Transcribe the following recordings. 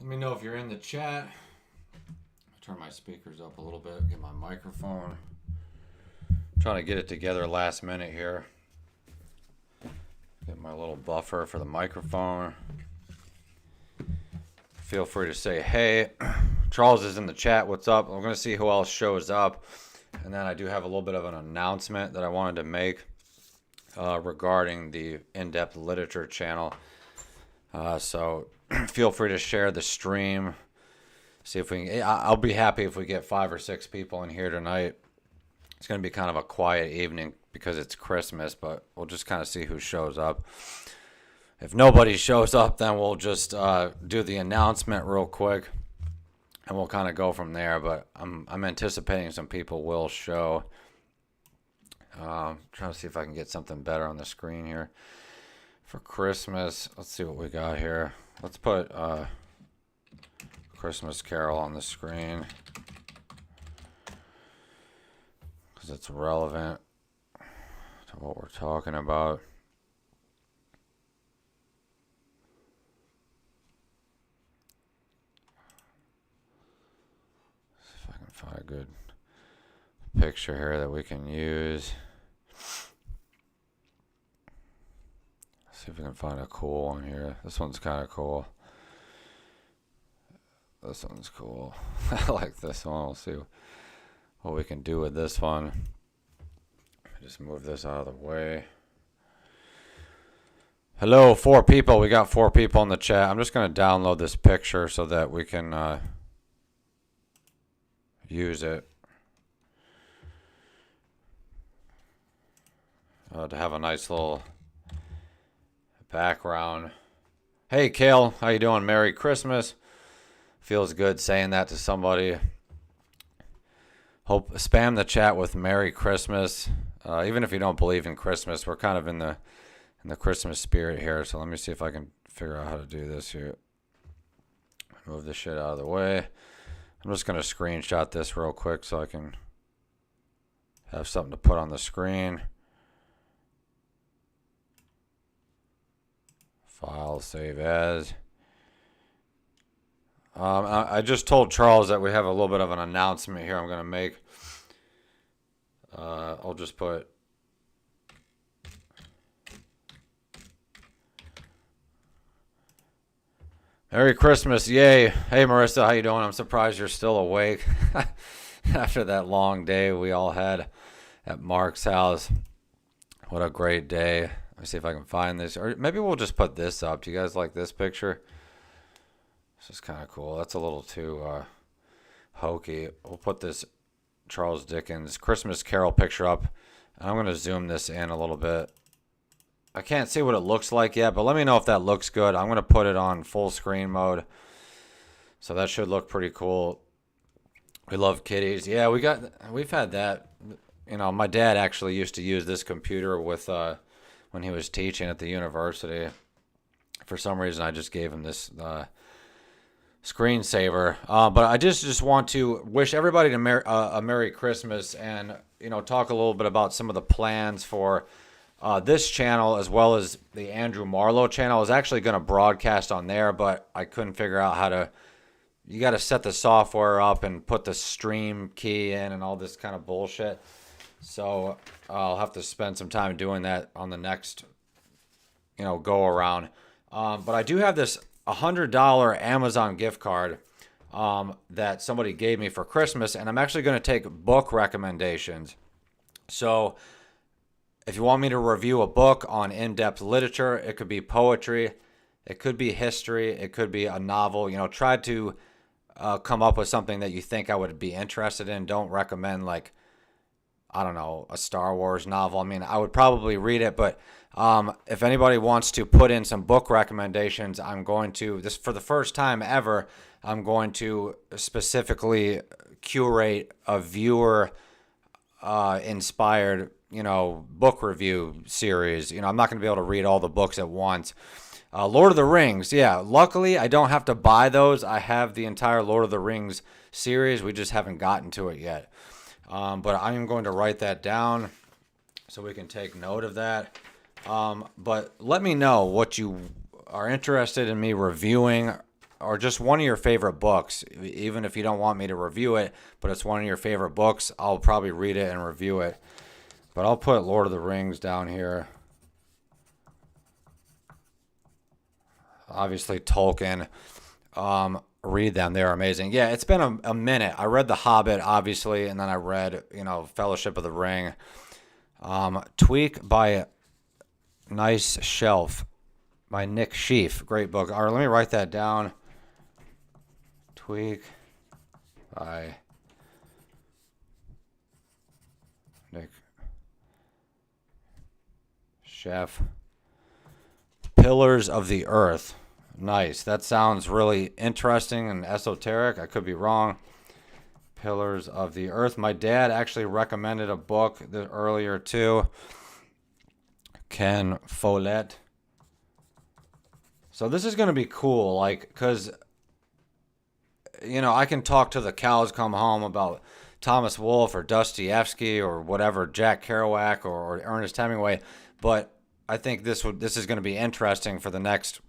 Let me know if you're in the chat. Turn my speakers up a little bit, get my microphone. Trying to get it together last minute here. Get my little buffer for the microphone. Feel free to say hey. Charles is in the chat. What's up? I'm going to see who else shows up. And then I do have a little bit of an announcement that I wanted to make regarding the in-depth literature channel. So feel free to share the stream. See if we can. I'll be happy if we get 5 or 6 people in here tonight. It's going to be kind of a quiet evening because it's Christmas, but we'll just kind of see who shows up. If nobody shows up, then we'll just do the announcement real quick, and we'll kind of go from there. But I'm anticipating some people will show. Trying to see if I can get something better on the screen here for Christmas. Let's see what we got here. Let's put Christmas Carol on the screen because it's relevant to what we're talking about. See if I can find a good picture here that we can use. See if we can find a cool one here. This one's kind of cool. This one's cool. I like this one. We'll see what we can do with this one. Just move this out of the way. Hello, 4 people. We got 4 people in the chat. I'm just going to download this picture so that we can use it. To have a nice little background. Hey, Kale. How you doing? Merry Christmas. Feels good saying that to somebody. Hope spam the chat with Merry Christmas. Even if you don't believe in Christmas, we're kind of in the Christmas spirit here. So let me see if I can figure out how to do this here. Move this shit out of the way. I'm just going to screenshot this real quick so I can have something to put on the screen. File, save as. I just told Charles that we have a little bit of an announcement here I'm going to make. I'll just put Merry Christmas, yay. Hey Marissa, how you doing? I'm surprised you're still awake after that long day we all had at Mark's house. What a great day. Let me see if I can find this. Or maybe we'll just put this up. Do you guys like this picture? This is kind of cool. That's a little too hokey. We'll put this Charles Dickens Christmas Carol picture up. I'm going to zoom this in a little bit. I can't see what it looks like yet, but let me know if that looks good. I'm going to put it on full screen mode. So that should look pretty cool. We love kitties. Yeah, we've had that. You know, my dad actually used to use this computer with when he was teaching at the university. For some reason, I just gave him this screensaver. But I just want to wish everybody a Merry Christmas and, you know, talk a little bit about some of the plans for this channel as well as the Andrew Marlowe channel. I was actually going to broadcast on there, but I couldn't figure out how to. You got to set the software up and put the stream key in and all this kind of bullshit. So I'll have to spend some time doing that on the next, you know, go around. But I do have this $100 Amazon gift card that somebody gave me for Christmas, and I'm actually going to take book recommendations. So if you want me to review a book on in-depth literature, it could be poetry, it could be history, it could be a novel. You know, try to come up with something that you think I would be interested in. Don't recommend, like, I don't know, a Star Wars novel. I mean, I would probably read it, but if anybody wants to put in some book recommendations, I'm going to, this for the first time ever, I'm going to specifically curate a viewer inspired, you know, book review series. You know, I'm not going to be able to read all the books at once. Lord of the Rings, yeah. Luckily, I don't have to buy those. I have the entire Lord of the Rings series. We just haven't gotten to it yet. But I am going to write that down so we can take note of that. But let me know what you are interested in me reviewing or just one of your favorite books, even if you don't want me to review it, but it's one of your favorite books, I'll probably read it and review it. But I'll put Lord of the Rings down here. Obviously, Tolkien. Read them. They're amazing. Yeah, it's been a minute. I read The Hobbit, obviously, and then I read, Fellowship of the Ring. Tweak by Nice Shelf by Nick Sheaf. Great book. All right, let me write that down. Tweak by Nick Sheaf. Pillars of the Earth. Nice. That sounds really interesting and esoteric. I could be wrong. Pillars of the Earth. My dad actually recommended a book earlier too. Ken Follett. So this is going to be cool, like, because, I can talk to the cows come home about Thomas Wolfe or Dostoevsky or whatever, Jack Kerouac or Ernest Hemingway, but I think this is going to be interesting for the next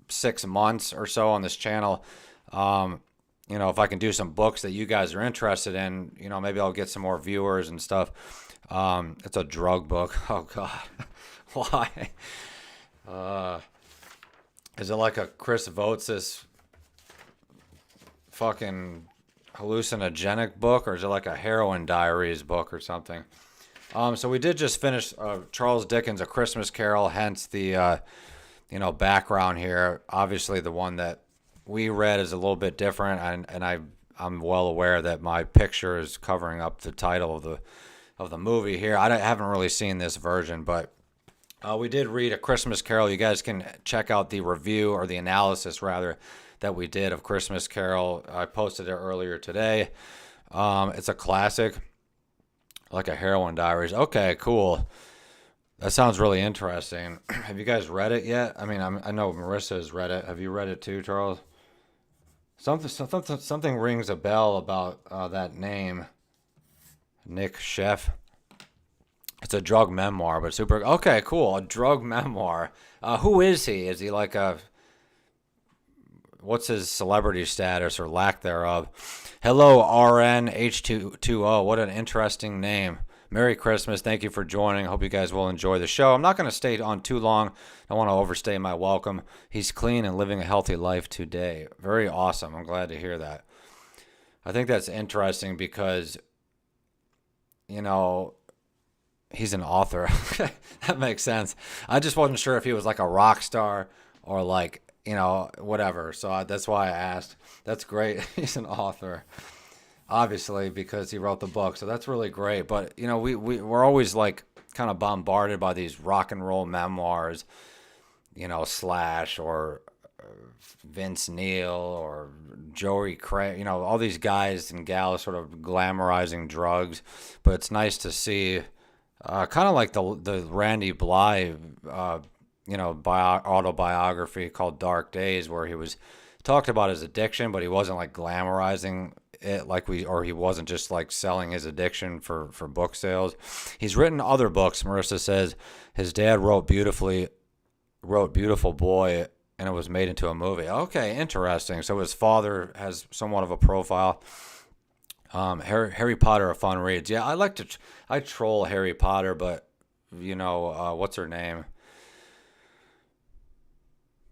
6 months or so on this channel. If I can do some books that you guys are interested in, maybe I'll get some more viewers and stuff. It's a drug book. Oh God. Why? Is it like a Chris Votes fucking hallucinogenic book, or is it like a heroin diaries book or something? So we did just finish Charles Dickens' A Christmas Carol, hence the background here. Obviously, the one that we read is a little bit different, and I'm well aware that my picture is covering up the title of the movie here. I haven't really seen this version, but we did read A Christmas Carol. You guys can check out the review, or the analysis rather, that we did of Christmas Carol. I posted it earlier today. It's a classic, like a heroin diaries. Okay, cool. That sounds really interesting. Have you guys read it yet? I mean, I know Marissa has read it. Have you read it too, Charles? Something rings a bell about that name, Nick Sheff. It's a drug memoir, but super. Okay, cool. A drug memoir. Who is he? Is he like what's his celebrity status or lack thereof? Hello, RNH220. What an interesting name. Merry Christmas. Thank you for joining. Hope you guys will enjoy the show. I'm not going to stay on too long. I want to overstay my welcome. He's clean and living a healthy life today. Very awesome. I'm glad to hear that. I think that's interesting because, he's an author. That makes sense. I just wasn't sure if he was like a rock star or like, whatever. So that's why I asked. That's great. He's an author. Obviously, because he wrote the book, so that's really great. But we're always like kind of bombarded by these rock and roll memoirs, Slash or Vince Neil or Joey Craig, all these guys and gals sort of glamorizing drugs. But it's nice to see, kind of like the Randy Blythe, autobiography called Dark Days, where he talked about his addiction, but he wasn't like glamorizing it he wasn't just like selling his addiction for book sales. He's written other books. Marissa says his dad wrote Beautiful Boy, and it was made into a movie. Okay, interesting. So his father has somewhat of a profile. Harry Potter, a fun read. Yeah, I troll Harry Potter, but what's her name?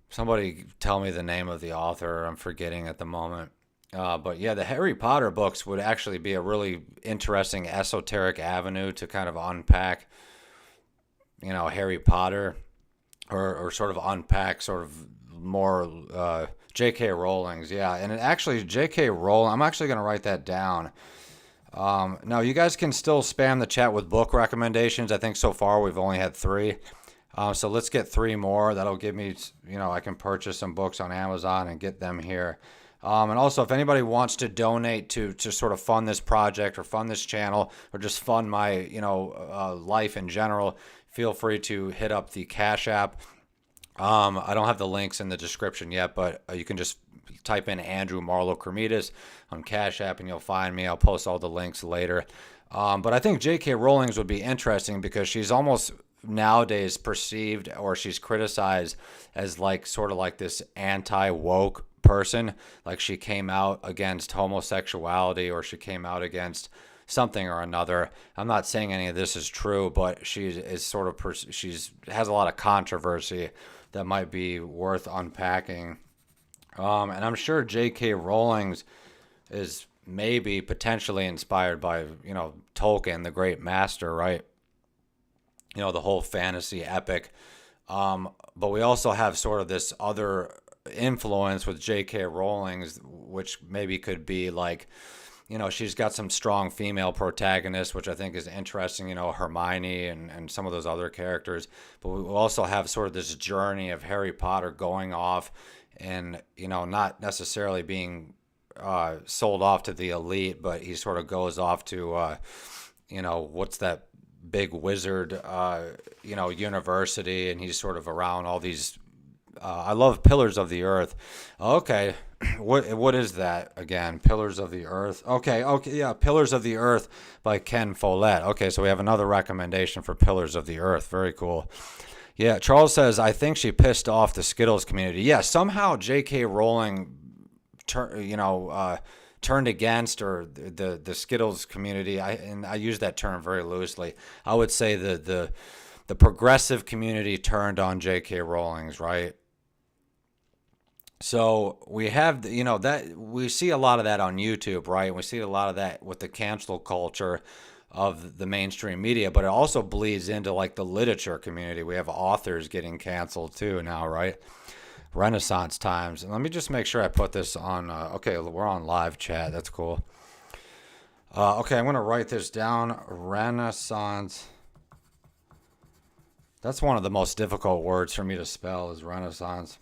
Somebody tell me the name of the author. I'm forgetting at the moment. But yeah, the Harry Potter books would actually be a really interesting esoteric avenue to kind of unpack, Harry Potter, or sort of unpack sort of more J.K. Rowling's. Yeah, and actually J.K. Rowling, I'm actually going to write that down. Now, you guys can still spam the chat with book recommendations. I think so far we've only had 3. So let's get 3 more. That'll give me, I can purchase some books on Amazon and get them here. And also, if anybody wants to donate to sort of fund this project or fund this channel or just fund my, life in general, feel free to hit up the Cash App. I don't have the links in the description yet, but you can just type in Andrew Marlowe Kermitas on Cash App and you'll find me. I'll post all the links later. But I think J.K. Rowling's would be interesting because she's almost nowadays perceived, or she's criticized as like sort of like this anti-woke person, like she came out against homosexuality or she came out against something or another. I'm not saying any of this is true, but she is sort of she's has a lot of controversy that might be worth unpacking. And I'm sure J.K. Rowling's is maybe potentially inspired by, Tolkien, the great master, right? The whole fantasy epic. But we also have sort of this other influence with J.K. Rowling's, which maybe could be like, she's got some strong female protagonists, which I think is interesting, Hermione and some of those other characters. But we also have sort of this journey of Harry Potter going off and, not necessarily being sold off to the elite, but he sort of goes off to, what's that big wizard, university, and he's sort of around all these. I love Pillars of the Earth. Okay, what is that again? Pillars of the Earth. Okay, yeah, Pillars of the Earth by Ken Follett. Okay, so we have another recommendation for Pillars of the Earth. Very cool. Yeah, Charles says, I think she pissed off the Skittles community. Yeah, somehow J.K. Rowling turned against, or the Skittles community. I use that term very loosely. I would say the progressive community turned on J.K. Rowling's, right? So we have, that we see a lot of that on YouTube, right? We see a lot of that with the cancel culture of the mainstream media, but it also bleeds into like the literature community. We have authors getting canceled too now, right? Renaissance Times. And let me just make sure I put this on. Okay, we're on live chat. That's cool. Okay, I'm going to write this down. Renaissance. That's one of the most difficult words for me to spell is Renaissance.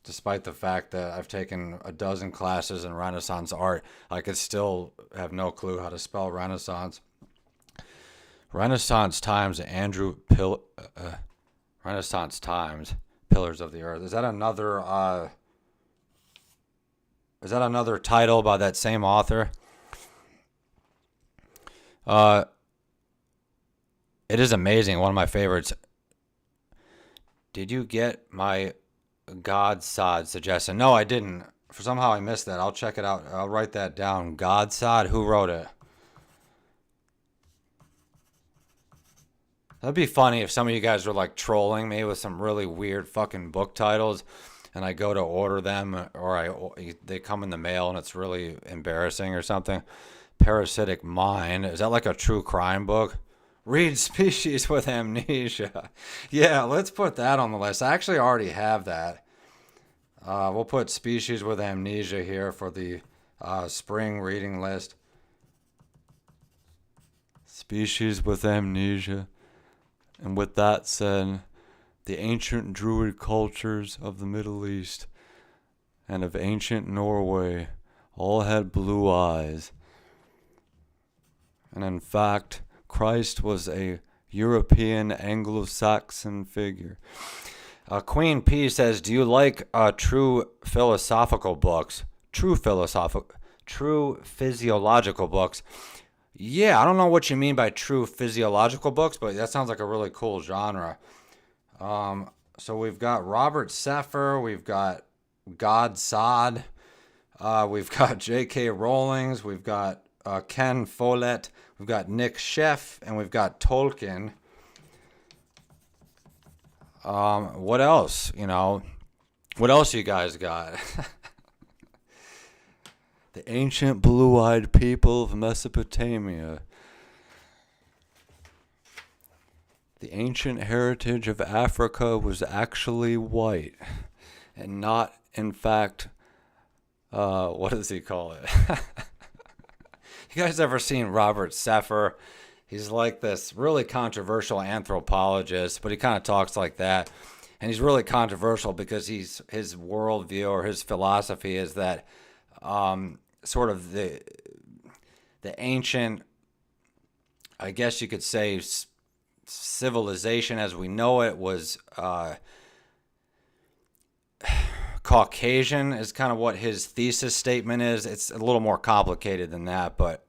Despite the fact that I've taken a dozen classes in Renaissance art, I could still have no clue how to spell Renaissance. Renaissance Times, Renaissance Times, Pillars of the Earth. Is that another title by that same author? It is amazing. One of my favorites. Did you get my Godsod suggestion? No, I didn't. Somehow I missed that. I'll check it out. I'll write that down. Godsod? Who wrote it? That'd be funny if some of you guys were like trolling me with some really weird fucking book titles, and I go to order them, or they come in the mail and it's really embarrassing or something. Parasitic Mind. Is that like a true crime book? Read Species with Amnesia. Yeah, let's put that on the list. I actually already have that. We'll put Species with Amnesia here for the spring reading list. Species with Amnesia. And with that said, the ancient Druid cultures of the Middle East and of ancient Norway all had blue eyes. And in fact, Christ was a European Anglo-Saxon figure. Queen P says, do you like true philosophical books? True physiological books. Yeah, I don't know what you mean by true physiological books, but that sounds like a really cool genre. So we've got Robert Seffer, we've got Godsod, we've got J.K. Rowling's, we've got Ken Follett, we've got Nick Sheff, and we've got Tolkien. What else? What else you guys got? The ancient blue-eyed people of Mesopotamia. The ancient heritage of Africa was actually white and not, in fact, what does he call it? You guys ever seen Robert Seffer? He's like this really controversial anthropologist, but he kind of talks like that. And he's really controversial because his worldview or his philosophy is that sort of the ancient, I guess you could say, civilization as we know it was Caucasian is kind of what his thesis statement is. It's a little more complicated than that, but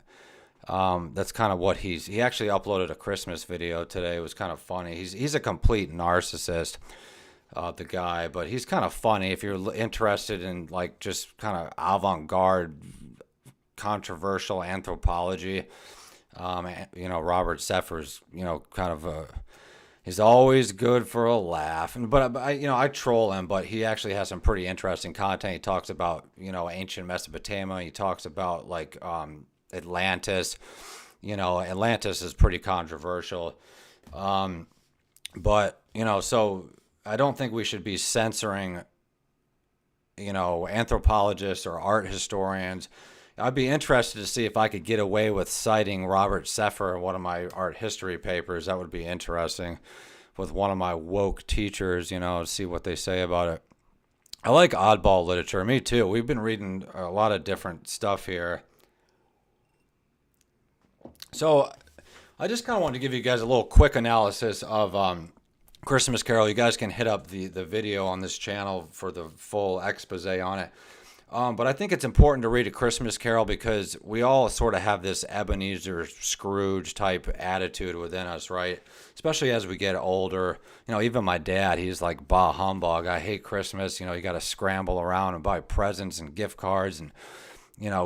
that's kind of what he actually uploaded a Christmas video today. It was kind of funny. He's a complete narcissist. the guy, but he's kind of funny if you're interested in like just kind of avant-garde, controversial anthropology. Robert Seffer's, kind of he's always good for a laugh. But I troll him, but he actually has some pretty interesting content. He talks about, ancient Mesopotamia. He talks about like Atlantis. Atlantis is pretty controversial. But, so I don't think we should be censoring, anthropologists or art historians. I'd be interested to see if I could get away with citing Robert Seffer in one of my art history papers. That would be interesting with one of my woke teachers, to see what they say about it. I like oddball literature. Me too. We've been reading a lot of different stuff here. So I just kind of wanted to give you guys a little quick analysis of Christmas Carol. You guys can hit up the video on this channel for the full expose on it. But I think it's important to read A Christmas Carol because we all sort of have this Ebenezer Scrooge type attitude within us, right? Especially as we get older. Even my dad, he's like, bah humbug, I hate Christmas. You got to scramble around and buy presents and gift cards and,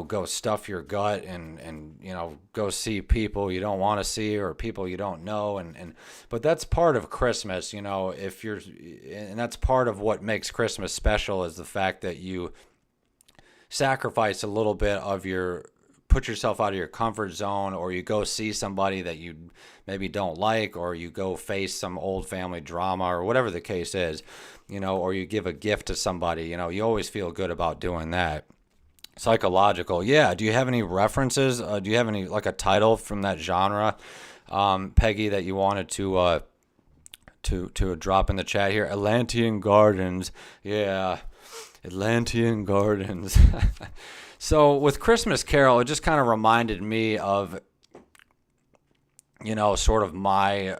go stuff your gut and go see people you don't want to see or people you don't know. But that's part of Christmas, and that's part of what makes Christmas special is the fact that you sacrifice a little bit of put yourself out of your comfort zone, or you go see somebody that you maybe don't like, or you go face some old family drama or whatever the case is, or you give a gift to somebody, you always feel good about doing that. Psychological. Yeah. Do you have any references? Do you have any, like a title from that genre, Peggy, that you wanted to drop in the chat here? Atlantean Gardens. Yeah. Atlantean Gardens. So with Christmas Carol, it just kind of reminded me of, sort of my,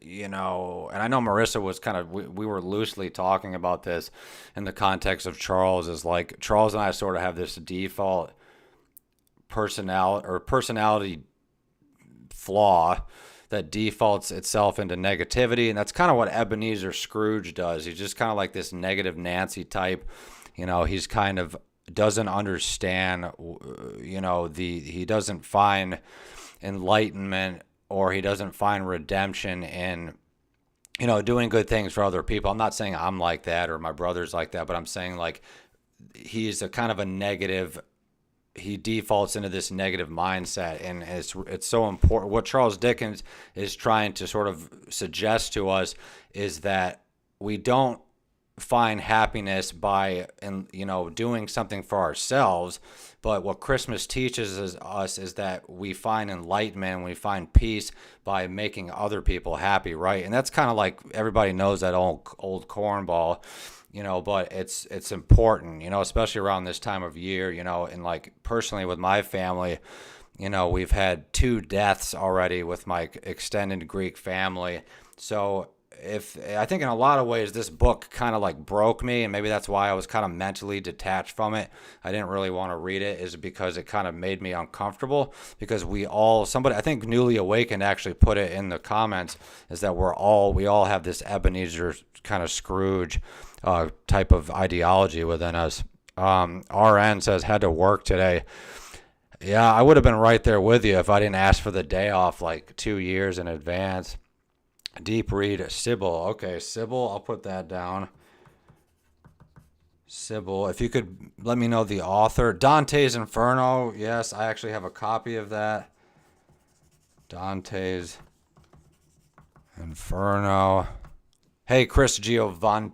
and I know Marissa was kind of, we were loosely talking about this in the context of Charles, is like Charles and I sort of have this default personality flaw that defaults itself into negativity. And that's kind of what Ebenezer Scrooge does. He's just kind of like this negative Nancy type. He's kind of doesn't understand, he doesn't find enlightenment, or he doesn't find redemption in, doing good things for other people. I'm not saying I'm like that or my brother's like that, but I'm saying like he's a kind of a negative, he defaults into this negative mindset, and it's so important. What Charles Dickens is trying to sort of suggest to us is that we don't find happiness by doing something for ourselves, but what Christmas teaches us is that we find enlightenment and we find peace by making other people happy, right? And that's kind of like, everybody knows that old cornball, but it's important, especially around this time of year, and like personally with my family, we've had 2 deaths already with my extended Greek family. So I think in a lot of ways this book kind of like broke me, and maybe that's why I was kind of mentally detached from it. I didn't really want to read it, is because it kind of made me uncomfortable, because somebody, I think Newly Awakened actually put it in the comments, is that we all have this Ebenezer kind of Scrooge type of ideology within us. RN says, had to work today. Yeah, I would have been right there with you if I didn't ask for the day off like 2 years in advance. Deep read, Sybil. Okay, Sybil, I'll put that down. Sybil, if you could let me know the author. Dante's Inferno. Yes, I actually have a copy of that. Dante's Inferno. Hey, Chris Giovannetti.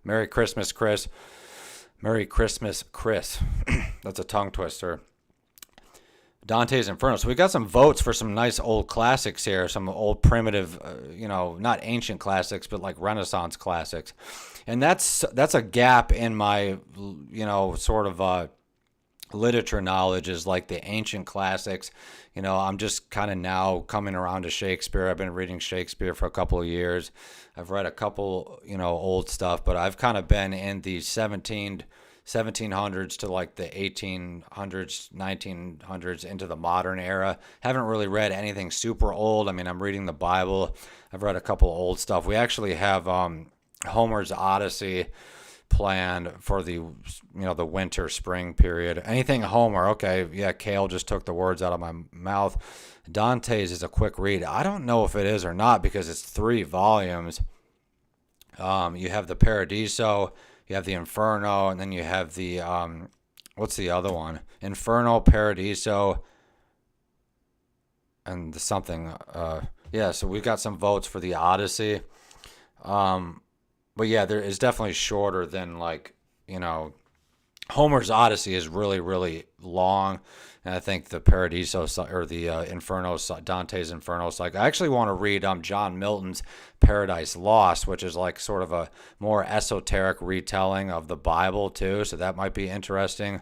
Merry Christmas, Chris. Merry Christmas, Chris. That's a tongue twister. Dante's Inferno. So we got some votes for some nice old classics here, some old primitive, not ancient classics, but like Renaissance classics. And that's a gap in my, sort of literature knowledge, is like the ancient classics. I'm just kind of now coming around to Shakespeare. I've been reading Shakespeare for a couple of years. I've read a couple, old stuff, but I've kind of been in the 17th 1700s to like the 1800s, 1900s into the modern era. Haven't really read anything super old. I mean, I'm reading the Bible. I've read a couple old stuff. We actually have Homer's Odyssey planned for the winter spring period. Anything Homer, okay, yeah, Kale just took the words out of my mouth. Dante's is a quick read. I don't know if it is or not because it's 3 volumes. You have the Paradiso, you have the Inferno, and then you have the what's the other one? Inferno, Paradiso, and the something. Yeah, so we've got some votes for the Odyssey. But yeah, there is definitely shorter than Homer's Odyssey is really, really long. And I think the Paradiso or the Inferno, Dante's Inferno, I actually want to read John Milton's Paradise Lost, which is like sort of a more esoteric retelling of the Bible too. So that might be interesting.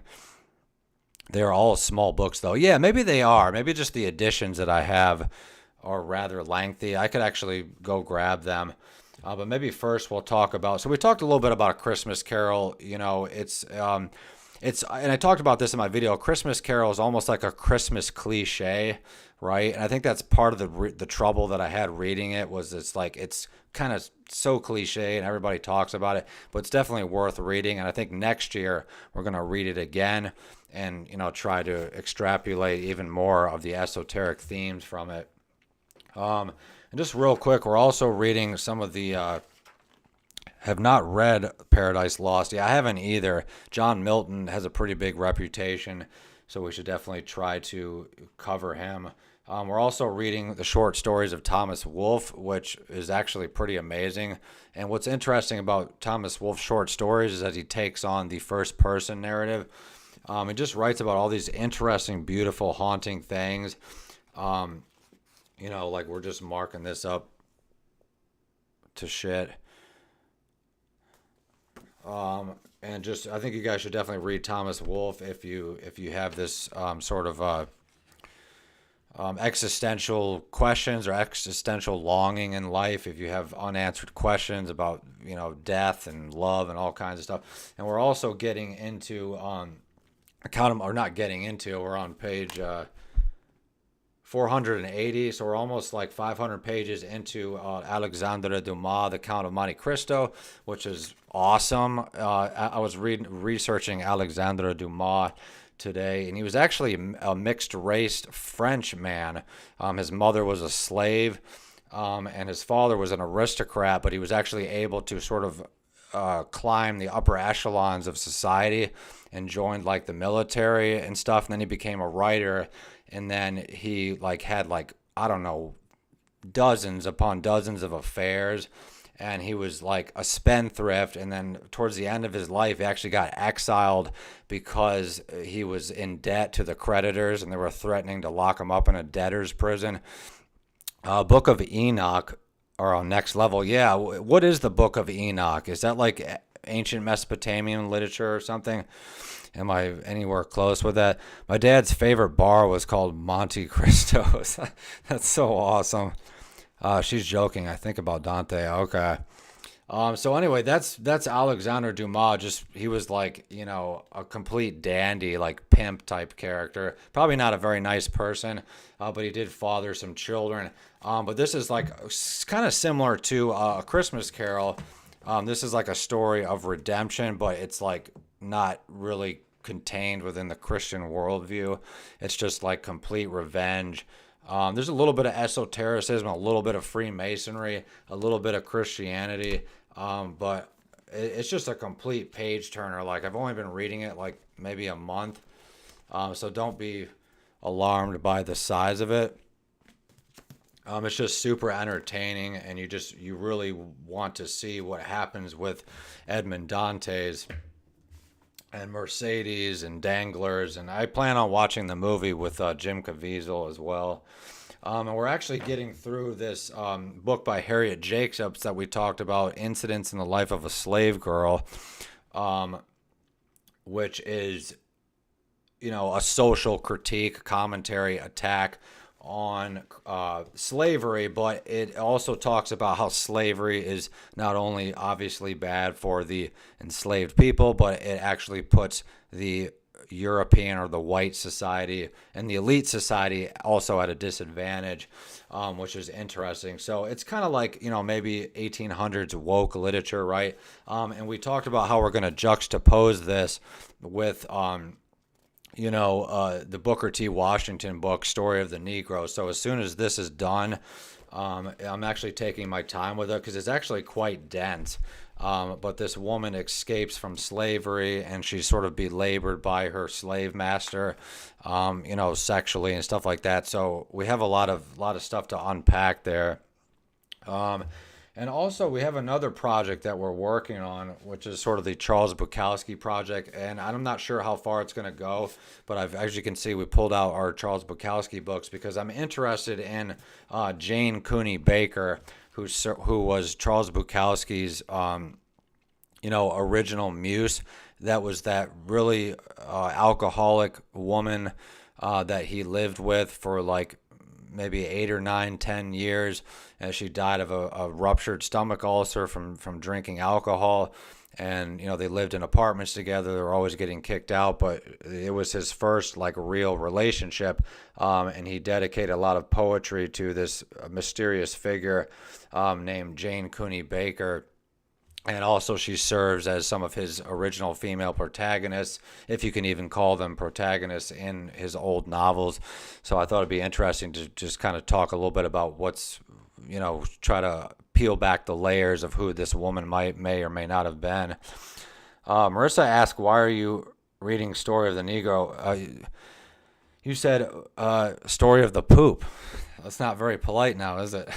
They're all small books though. Yeah, maybe they are. Maybe just the editions that I have are rather lengthy. I could actually go grab them. But maybe first we'll talk about. So we talked a little bit about A Christmas Carol. It's and I talked about this in my video. A Christmas Carol is almost like a Christmas cliche, right? And I think that's part of the trouble that I had reading it was it's kind of so cliche and everybody talks about it, but it's definitely worth reading. And I think next year we're gonna read it again and try to extrapolate even more of the esoteric themes from it. And just real quick, we're also reading some of the, have not read Paradise Lost. Yeah, I haven't either. John Milton has a pretty big reputation, so we should definitely try to cover him. We're also reading the short stories of Thomas Wolfe, which is actually pretty amazing. And what's interesting about Thomas Wolfe's short stories is that he takes on the first person narrative. He just writes about all these interesting, beautiful, haunting things. Like we're just marking this up to shit. And just I think you guys should definitely read Thomas Wolfe if you have this sort of existential questions or existential longing in life. If you have unanswered questions about death and love and all kinds of stuff. And we're also getting into we're on page 480, so we're almost like 500 pages into Alexandre Dumas, The Count of Monte Cristo, which is awesome. I was researching Alexandre Dumas today, and he was actually a mixed-race French man. His mother was a slave, and his father was an aristocrat, but he was actually able to sort of climb the upper echelons of society and joined like the military and stuff, and then he became a writer. And then he had I don't know, dozens upon dozens of affairs. And he was like a spendthrift. And then towards the end of his life, he actually got exiled because he was in debt to the creditors and they were threatening to lock him up in a debtor's prison. Book of Enoch, or on Next Level. Yeah, what is the Book of Enoch? Is that like ancient Mesopotamian literature or something? Am I anywhere close with that? My dad's favorite bar was called Monte Cristo. That's so awesome. She's joking. I think about Dante. Okay. So anyway, that's Alexandre Dumas. Just he was like a complete dandy, like pimp type character. Probably not a very nice person, but he did father some children. But this is like kind of similar to A Christmas Carol. This is like a story of redemption, but it's like not really contained within the Christian worldview. It's just like complete revenge. There's a little bit of esotericism, a little bit of Freemasonry, a little bit of Christianity, but it's just a complete page turner. Like I've only been reading it like maybe a month, so don't be alarmed by the size of it. It's just super entertaining, and you really want to see what happens with Edmond Dantes and Mercedes and Danglers, and I plan on watching the movie with Jim Caviezel as well. And we're actually getting through this book by Harriet Jacobs that we talked about, Incidents in the Life of a Slave Girl, which is, a social critique, commentary, attack on slavery, but it also talks about how slavery is not only obviously bad for the enslaved people, but it actually puts the European or the white society and the elite society also at a disadvantage, which is interesting. So it's kind of like, maybe 1800s woke literature, right? And we talked about how we're going to juxtapose this with the Booker T. Washington book, Story of the Negro. So as soon as this is done, I'm actually taking my time with it because it's actually quite dense. But this woman escapes from slavery, and she's sort of belabored by her slave master, sexually and stuff like that. So we have a lot of stuff to unpack there. And also, we have another project that we're working on, which is sort of the Charles Bukowski project. And I'm not sure how far it's going to go, but as you can see, we pulled out our Charles Bukowski books because I'm interested in Jane Cooney Baker, who was Charles Bukowski's, original muse. That was that really alcoholic woman that he lived with for like maybe 8 or 9, 10 years, and she died of a ruptured stomach ulcer from drinking alcohol. And they lived in apartments together. They were always getting kicked out, but it was his first like real relationship, and he dedicated a lot of poetry to this mysterious figure named Jane Cooney Baker. And also she serves as some of his original female protagonists, if you can even call them protagonists, in his old novels. So I thought it'd be interesting to just kind of talk a little bit about try to peel back the layers of who this woman may or may not have been. Marissa asked, why are you reading Story of the Negro? You said Story of the Poop. That's not very polite now, is it?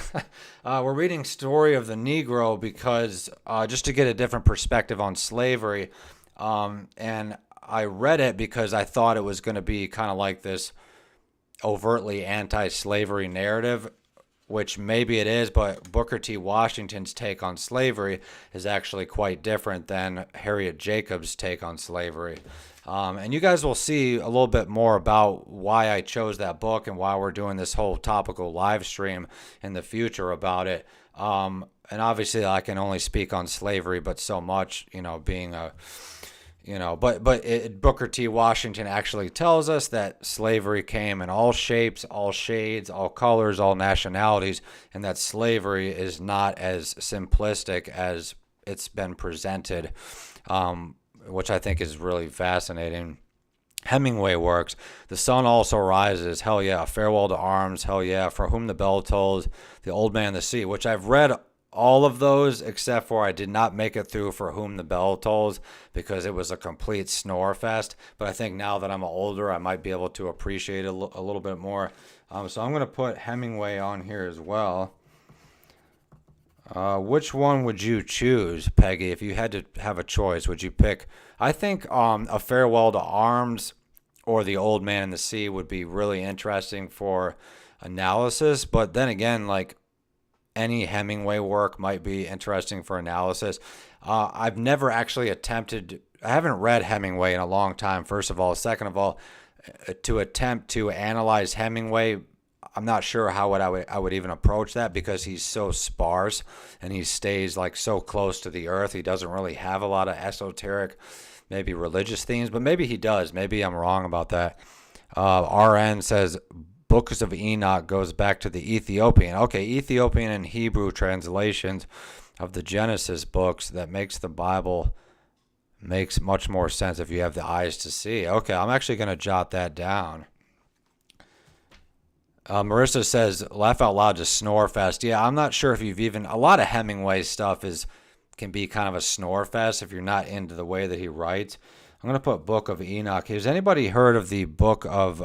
We're reading Story of the Negro because just to get a different perspective on slavery. And I read it because I thought it was going to be kind of like this overtly anti-slavery narrative, which maybe it is, but Booker T. Washington's take on slavery is actually quite different than Harriet Jacobs' take on slavery. And you guys will see a little bit more about why I chose that book and why we're doing this whole topical live stream in the future about it. And obviously I can only speak on slavery, but so much, being a, Booker T. Washington actually tells us that slavery came in all shapes, all shades, all colors, all nationalities, and that slavery is not as simplistic as it's been presented, which I think is really fascinating. Hemingway works. The sun also rises. Hell yeah. Farewell to arms. Hell yeah. For whom the bell tolls. The old man and the sea, which I've read all of those except for I did not make it through For Whom the Bell Tolls because it was a complete snore fest. But I think now that I'm older, I might be able to appreciate it a little bit more. So I'm going to put Hemingway on here as well. Which one would you choose, Peggy, if you had to have a choice? Would you pick? I think A Farewell to Arms or The Old Man and the Sea would be really interesting for analysis. But then again, like any Hemingway work might be interesting for analysis. I've never actually I haven't read Hemingway in a long time, first of all. Second of all, to attempt to analyze Hemingway, I'm not sure how I would even approach that because he's so sparse and he stays like so close to the earth. He doesn't really have a lot of esoteric, maybe religious themes, but maybe he does. Maybe I'm wrong about that. RN says Books of Enoch goes back to the Ethiopian. Okay, Ethiopian and Hebrew translations of the Genesis books that makes the Bible makes much more sense if you have the eyes to see. Okay, I'm actually going to jot that down. Marissa says, laugh out loud to snore fest. Yeah, I'm not sure if you've even... A lot of Hemingway stuff can be kind of a snore fest if you're not into the way that he writes. I'm going to put Book of Enoch. Has anybody heard of the book of...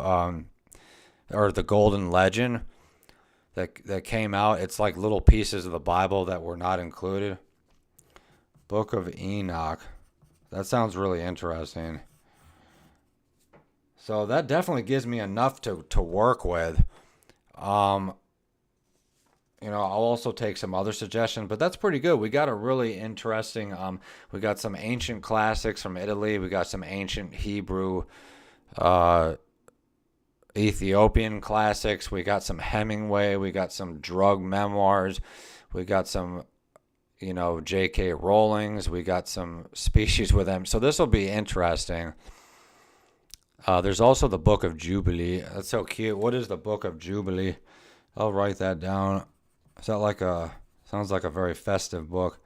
or the Golden Legend that came out? It's like little pieces of the Bible that were not included. Book of Enoch. That sounds really interesting. So that definitely gives me enough to work with. I'll also take some other suggestions, but that's pretty good. We got a really interesting, we got some ancient classics from Italy. We got some ancient Hebrew, Ethiopian classics. We got some Hemingway. We got some drug memoirs. We got some, J.K. Rowling's. We got some Species with them. So this will be interesting. There's also the Book of Jubilee. That's so cute. What is the Book of Jubilee? I'll write that down. Is that sounds like a very festive book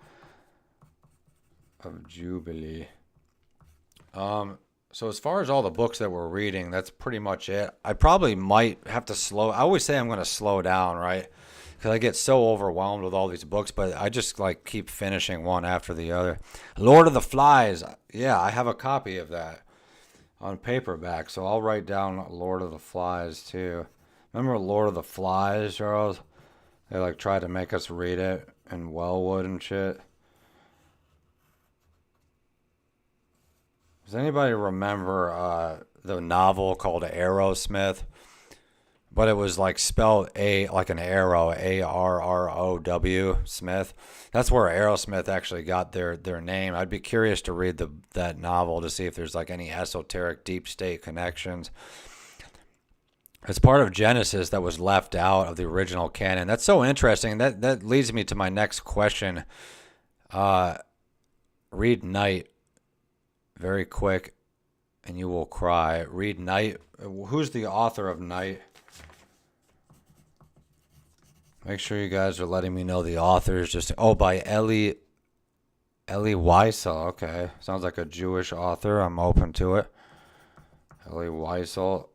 of Jubilee. So as far as all the books that we're reading, that's pretty much it. I probably might have to I always say I'm going to slow down, right? Because I get so overwhelmed with all these books, but I just like keep finishing one after the other. Lord of the Flies. Yeah, I have a copy of that on paperback, so I'll write down Lord of the Flies too. Remember Lord of the Flies, Charles? They like tried to make us read it in Wellwood and shit. Does anybody remember the novel called Aerosmith? But it was like spelled like an arrow, Arrow, Smith. That's where Aerosmith actually got their name. I'd be curious to read that novel to see if there's like any esoteric deep state connections. It's part of Genesis that was left out of the original canon. That's so interesting. That leads me to my next question. Read Night. Very quick, and you will cry. Read Night. Who's the author of Night? Make sure you guys are letting me know the authors. By Elie Wiesel. Okay, sounds like a Jewish author. I'm open to it. Elie Wiesel.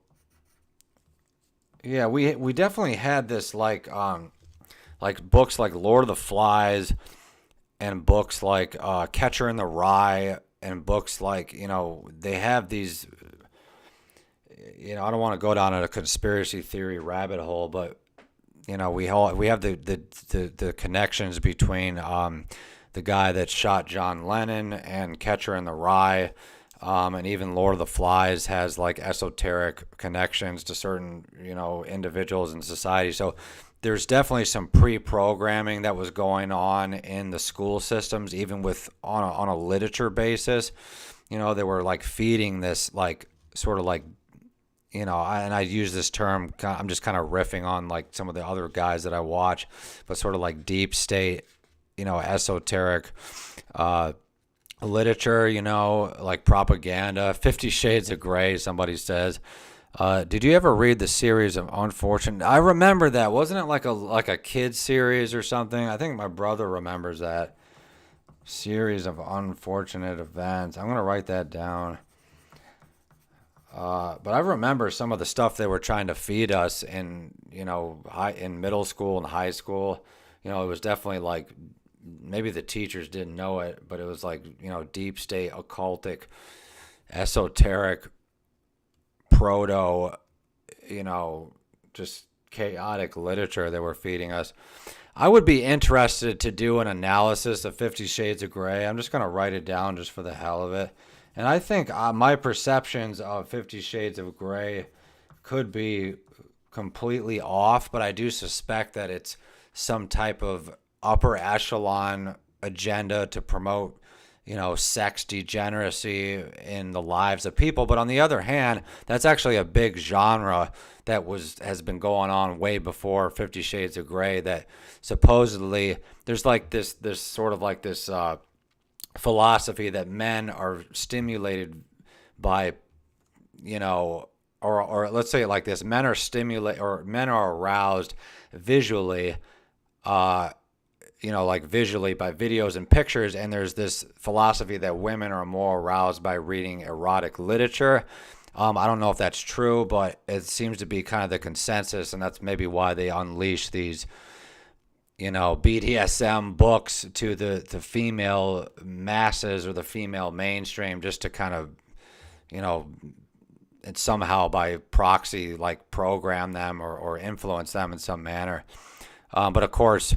Yeah, we definitely had this like books like Lord of the Flies, and books like Catcher in the Rye, and books like they have these. I don't want to go down a conspiracy theory rabbit hole, but we have the connections between the guy that shot John Lennon and Catcher in the Rye, and even Lord of the Flies has like esoteric connections to certain individuals in society. So there's definitely some pre-programming that was going on in the school systems, even with on a literature basis. They were like feeding this like sort of like. And I use this term, I'm just kind of riffing on like some of the other guys that I watch, but sort of like deep state, esoteric literature, like propaganda. 50 Shades of Grey, somebody says. Did you ever read the series of Unfortunate? I remember that. Wasn't it like a kid's series or something? I think my brother remembers that. Series of Unfortunate Events. I'm going to write that down. But I remember some of the stuff they were trying to feed us in middle school and high school. It was definitely like, maybe the teachers didn't know it, but it was like, deep state, occultic, esoteric, proto, just chaotic literature they were feeding us. I would be interested to do an analysis of 50 Shades of Grey. I'm just going to write it down just for the hell of it. And I think my perceptions of 50 Shades of Grey could be completely off, but I do suspect that it's some type of upper echelon agenda to promote, sex degeneracy in the lives of people. But on the other hand, that's actually a big genre that has been going on way before 50 Shades of Grey, that supposedly there's like this sort of like this philosophy that men are stimulated by, or let's say it like this: men are aroused visually, like visually by videos and pictures, and there's this philosophy that women are more aroused by reading erotic literature. I don't know if that's true, but it seems to be kind of the consensus, and that's maybe why they unleash these BDSM books to the female masses or the female mainstream, just to kind of, and somehow by proxy, like program them or influence them in some manner. But of course,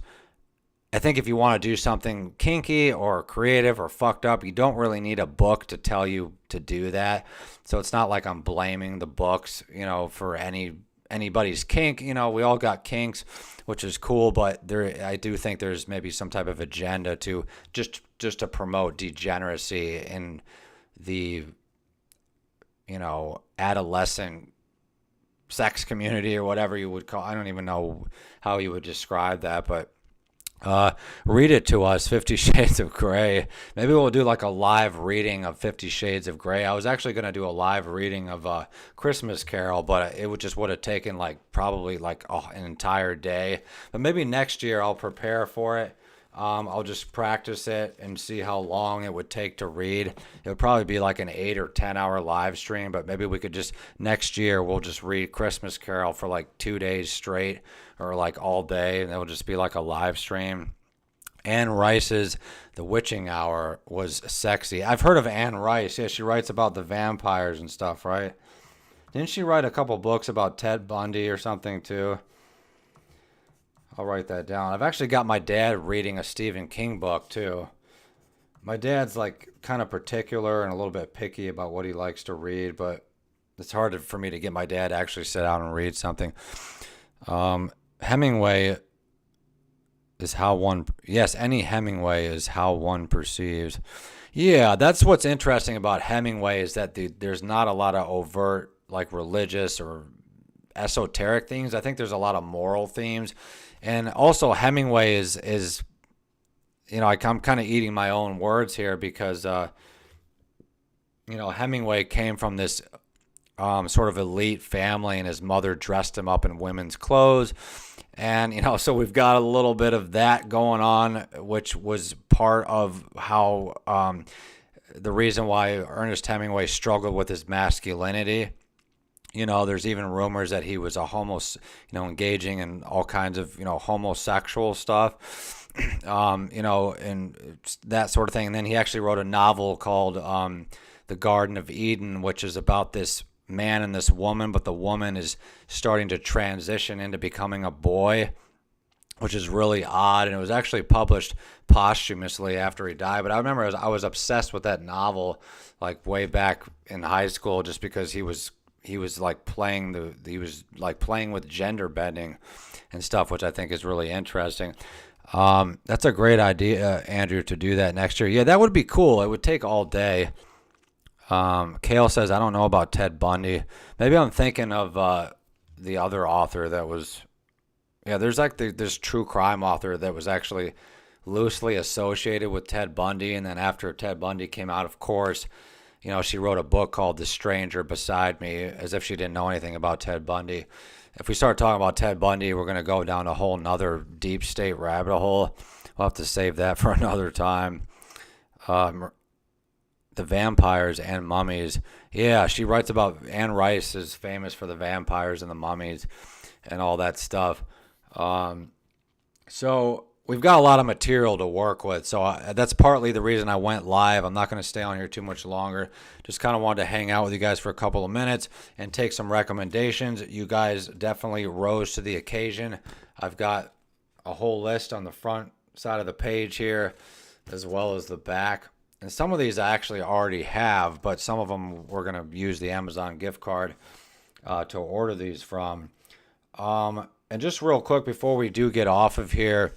I think if you want to do something kinky or creative or fucked up, you don't really need a book to tell you to do that. So it's not like I'm blaming the books, for anybody's kink. We all got kinks, which is cool, but I do think there's maybe some type of agenda to just to promote degeneracy in the adolescent sex community or whatever you would call. I don't even know how you would describe that, but read it to us, 50 Shades of Grey. Maybe we'll do like a live reading of 50 Shades of Grey. I was actually going to do a live reading of Christmas Carol, but it would have taken like probably like an entire day. But maybe next year I'll prepare for it. I'll just practice it and see how long it would take to read. It would probably be like an 8 or 10 hour live stream, but maybe we could just, next year, we'll just read Christmas Carol for like 2 days straight or like all day, and it'll just be like a live stream. Anne Rice's The Witching Hour was sexy. I've heard of Anne Rice. Yeah, she writes about the vampires and stuff, right? Didn't she write a couple books about Ted Bundy or something too? I'll write that down. I've actually got my dad reading a Stephen King book too. My dad's like kind of particular and a little bit picky about what he likes to read, but it's hard for me to get my dad to actually sit down and read something. Hemingway is how one, yes, any Hemingway is how one perceives. Yeah, that's what's interesting about Hemingway is that there's not a lot of overt like religious or esoteric themes. I think there's a lot of moral themes. And also Hemingway is I'm kind of eating my own words here because, Hemingway came from this sort of elite family and his mother dressed him up in women's clothes. And, so we've got a little bit of that going on, which was part of how the reason why Ernest Hemingway struggled with his masculinity. There's even rumors that he was engaging in all kinds of, homosexual stuff, and that sort of thing. And then he actually wrote a novel called The Garden of Eden, which is about this man and this woman, but the woman is starting to transition into becoming a boy, which is really odd. And it was actually published posthumously after he died. But I remember I was obsessed with that novel, like way back in high school, just because he was playing with gender bending and stuff, which I think is really interesting. That's a great idea, Andrew, to do that next year. Yeah, that would be cool. It would take all day. Kale says, I don't know about Ted Bundy. Maybe I'm thinking of the other author that was, there's like this true crime author that was actually loosely associated with Ted Bundy. And then after Ted Bundy came out, of course, she wrote a book called The Stranger Beside Me, as if she didn't know anything about Ted Bundy. If we start talking about Ted Bundy, we're going to go down a whole nother deep state rabbit hole. We'll have to save that for another time. The vampires and mummies. Yeah, she writes about, Anne Rice is famous for the vampires and the mummies and all that stuff. So we've got a lot of material to work with, so that's partly the reason I went live. I'm not going to stay on here too much longer. Just kind of wanted to hang out with you guys for a couple of minutes and take some recommendations. You guys definitely rose to the occasion. I've got a whole list on the front side of the page here, as well as the back. And some of these I actually already have, but some of them we're going to use the Amazon gift card to order these from. And just real quick before we do get off of here,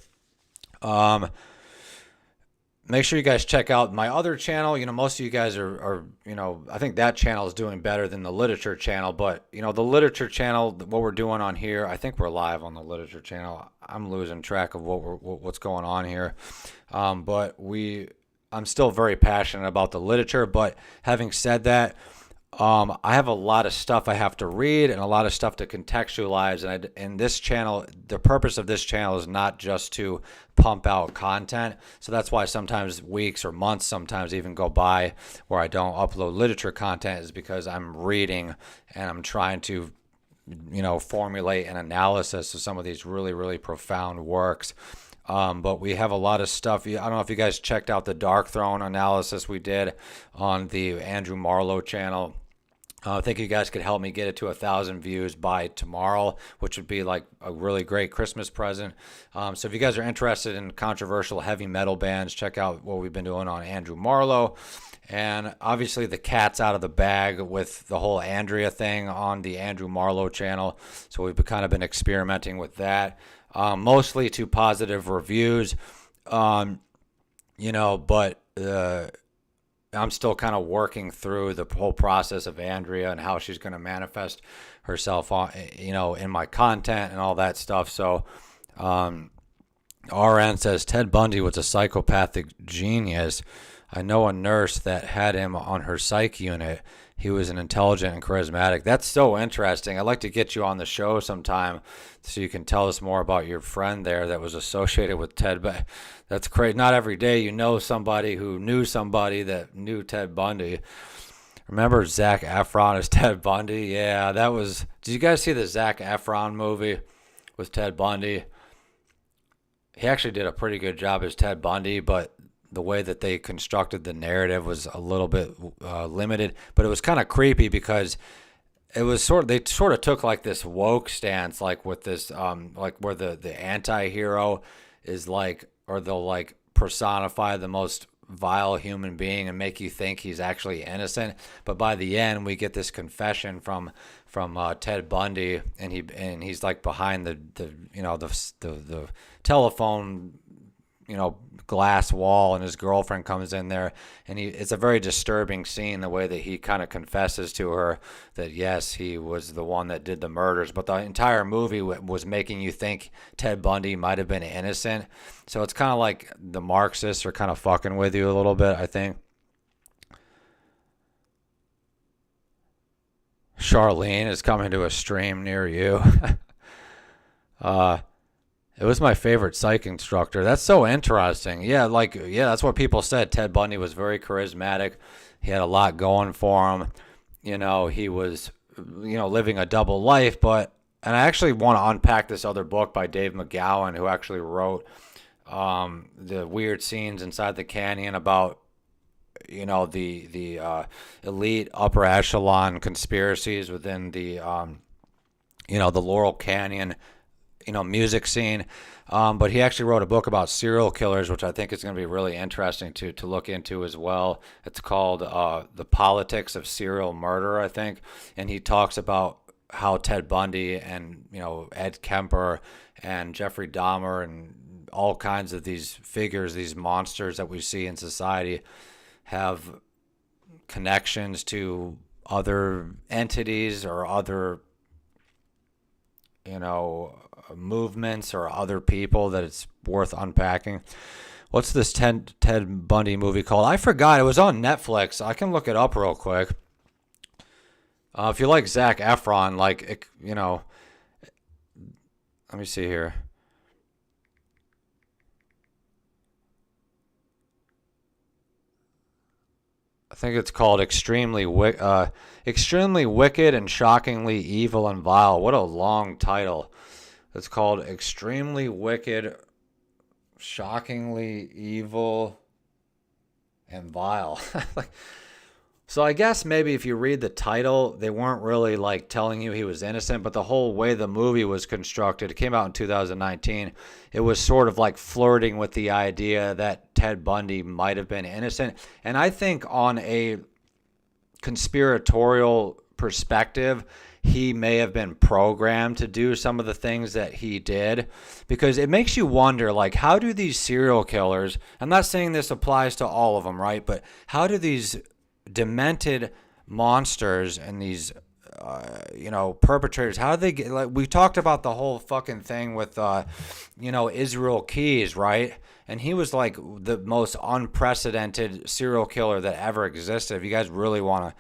make sure you guys check out my other channel. Most of you guys are I think that channel is doing better than the literature channel, but the literature channel, what we're doing on here, I think we're live on the literature channel. I'm losing track of what's going on here. But I'm still very passionate about the literature, but having said that, I have a lot of stuff I have to read and a lot of stuff to contextualize. And this channel, the purpose of this channel is not just to pump out content. So that's why sometimes weeks or months sometimes even go by where I don't upload literature content, is because I'm reading and I'm trying to, formulate an analysis of some of these really, really profound works. But we have a lot of stuff. I don't know if you guys checked out the Dark Throne analysis we did on the Andrew Marlowe channel. I think you guys could help me get it to 1,000 views by tomorrow, which would be like a really great Christmas present. So if you guys are interested in controversial heavy metal bands, check out what we've been doing on Andrew Marlowe. And obviously the cat's out of the bag with the whole Andrea thing on the Andrew Marlowe channel. So we've kind of been experimenting with that, mostly to positive reviews, but I'm still kind of working through the whole process of Andrea and how she's going to manifest herself on, in my content and all that stuff. So, RN says Ted Bundy was a psychopathic genius. I know a nurse that had him on her psych unit. He was an intelligent and charismatic. That's so interesting. I'd like to get you on the show sometime so you can tell us more about your friend there that was associated with Ted. But that's crazy. Not every day you know somebody who knew somebody that knew Ted Bundy. Remember Zac Efron as Ted Bundy? Yeah, that was... Did you guys see the Zac Efron movie with Ted Bundy? He actually did a pretty good job as Ted Bundy, but the way that they constructed the narrative was a little bit limited. But it was kind of creepy because it was they sort of took like this woke stance, like with this, like where the anti-hero is like, or they'll like personify the most vile human being and make you think he's actually innocent. But by the end, we get this confession from Ted Bundy, and he's like behind the telephone, glass wall, and his girlfriend comes in there, and it's a very disturbing scene, the way that he kind of confesses to her that yes, he was the one that did the murders, but the entire movie was making you think Ted Bundy might have been innocent. So it's kind of like the Marxists are kind of fucking with you a little bit, I think. Charlene is coming to a stream near you. It was my favorite psych instructor. That's so interesting. Yeah, that's what people said. Ted Bundy was very charismatic. He had a lot going for him. He was, living a double life. And I actually want to unpack this other book by Dave McGowan, who actually wrote the weird scenes inside the canyon about, the elite upper echelon conspiracies within the, the Laurel Canyon music scene. But he actually wrote a book about serial killers, which I think is going to be really interesting to look into as well. It's called The Politics of Serial Murder, I think. And he talks about how Ted Bundy and, Ed Kemper and Jeffrey Dahmer and all kinds of these figures, these monsters that we see in society, have connections to other entities or other, movements or other people that it's worth unpacking. What's this Ted Bundy movie called? I forgot. It was on Netflix. I can look it up real quick. If you like Zac Efron, let me see here. I think it's called Extremely Wicked and Shockingly Evil and Vile. What a long title. It's called Extremely Wicked, Shockingly Evil, and Vile. So I guess maybe if you read the title, they weren't really like telling you he was innocent, but the whole way the movie was constructed, it came out in 2019, it was sort of like flirting with the idea that Ted Bundy might have been innocent. And I think on a conspiratorial perspective, he may have been programmed to do some of the things that he did, because it makes you wonder, like, how do these serial killers, I'm not saying this applies to all of them, right? But how do these demented monsters and these, perpetrators, how do they get, like, we talked about the whole fucking thing with, Israel Keys, right? And he was like the most unprecedented serial killer that ever existed. If you guys really want to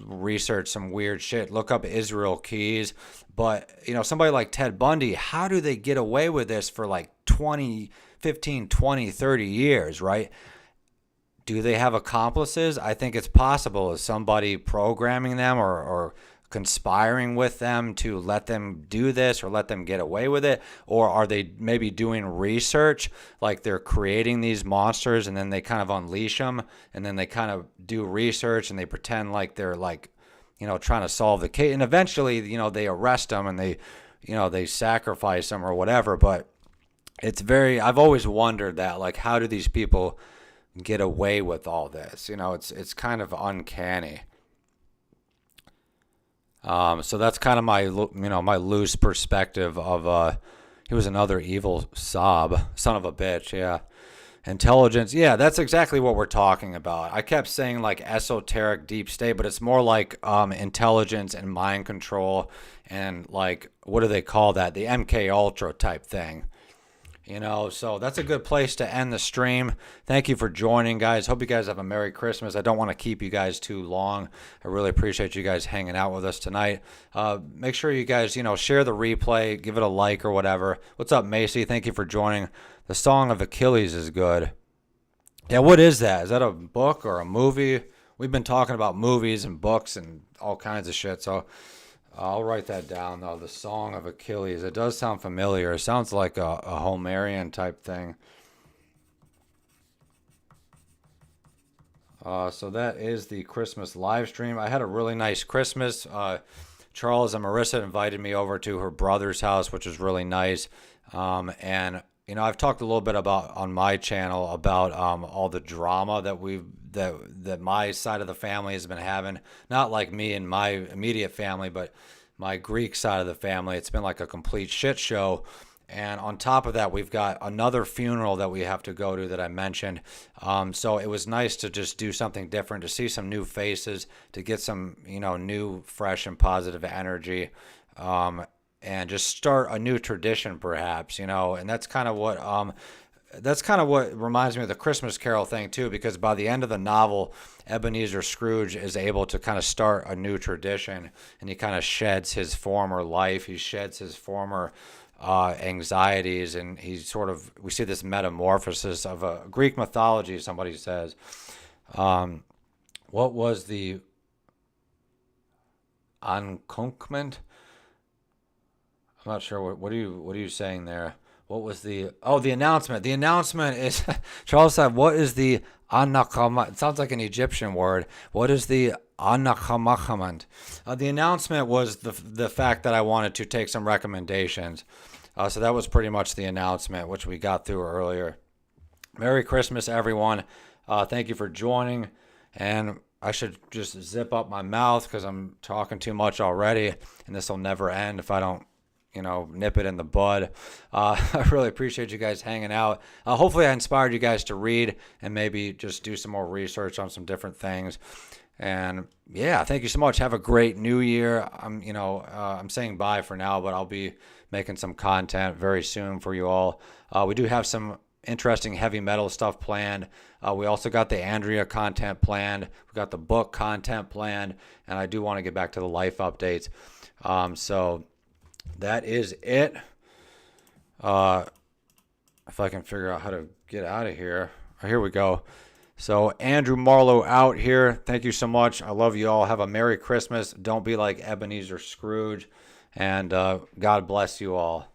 research some weird shit, look up Israel Keys. But somebody like Ted Bundy, how do they get away with this for like 15, 20, 30 years, right? Do they have accomplices? I think it's possible. Is somebody programming them or conspiring with them to let them do this or let them get away with it? Or are they maybe doing research, like they're creating these monsters and then they kind of unleash them, and then they kind of do research and they pretend like they're like, trying to solve the case, and eventually, they arrest them and they sacrifice them or whatever. But I've always wondered that, like, how do these people get away with all this? It's kind of uncanny. So that's kind of my loose perspective of, he was another evil son of a bitch. Yeah. Intelligence. Yeah, that's exactly what we're talking about. I kept saying like esoteric deep state, but it's more like intelligence and mind control and like what do they call that? The MK Ultra type thing. So that's a good place to end the stream. Thank you for joining, guys. Hope you guys have a Merry Christmas. I don't want to keep you guys too long. I really appreciate you guys hanging out with us tonight. Make sure you guys, share the replay, give it a like or whatever. What's up, Macy? Thank you for joining. The Song of Achilles is good. Yeah, what is that? Is that a book or a movie? We've been talking about movies and books and all kinds of shit, so I'll write that down, though. The Song of Achilles. It does sound familiar. It sounds like a Homerian type thing. So that is the Christmas live stream. I had a really nice Christmas. Charles and Marissa invited me over to her brother's house, which was really nice. And I've talked a little bit about on my channel about all the drama that my side of the family has been having. Not like me and my immediate family, but my Greek side of the family. It's been like a complete shit show. And on top of that, we've got another funeral that we have to go to that I mentioned. So it was nice to just do something different, to see some new faces, to get some, new, fresh, and positive energy. And just start a new tradition, perhaps, and that's kind of what reminds me of the Christmas Carol thing too, because by the end of the novel, Ebenezer Scrooge is able to kind of start a new tradition, and he kind of sheds his former life, he sheds his former anxieties, and we see this metamorphosis of a Greek mythology. Somebody says, what was the encomium? I'm not sure what are you saying there? What was the announcement? The announcement is Charles said, what is the anakama? It sounds like an Egyptian word. What is the anakamachamant? The announcement was the fact that I wanted to take some recommendations. So that was pretty much the announcement, which we got through earlier. Merry Christmas, everyone. Thank you for joining. And I should just zip up my mouth because I'm talking too much already, and this will never end if I don't nip it in the bud. I really appreciate you guys hanging out. Hopefully I inspired you guys to read and maybe just do some more research on some different things. And yeah, thank you so much. Have a great new year. I'm saying bye for now, but I'll be making some content very soon for you all. We do have some interesting heavy metal stuff planned. We also got the Andrea content planned. We got the book content planned, and I do want to get back to the life updates. So that is it. If I can figure out how to get out of here. Here we go. So Andrew Marlowe out here. Thank you so much. I love you all. Have a Merry Christmas. Don't be like Ebenezer Scrooge. And God bless you all.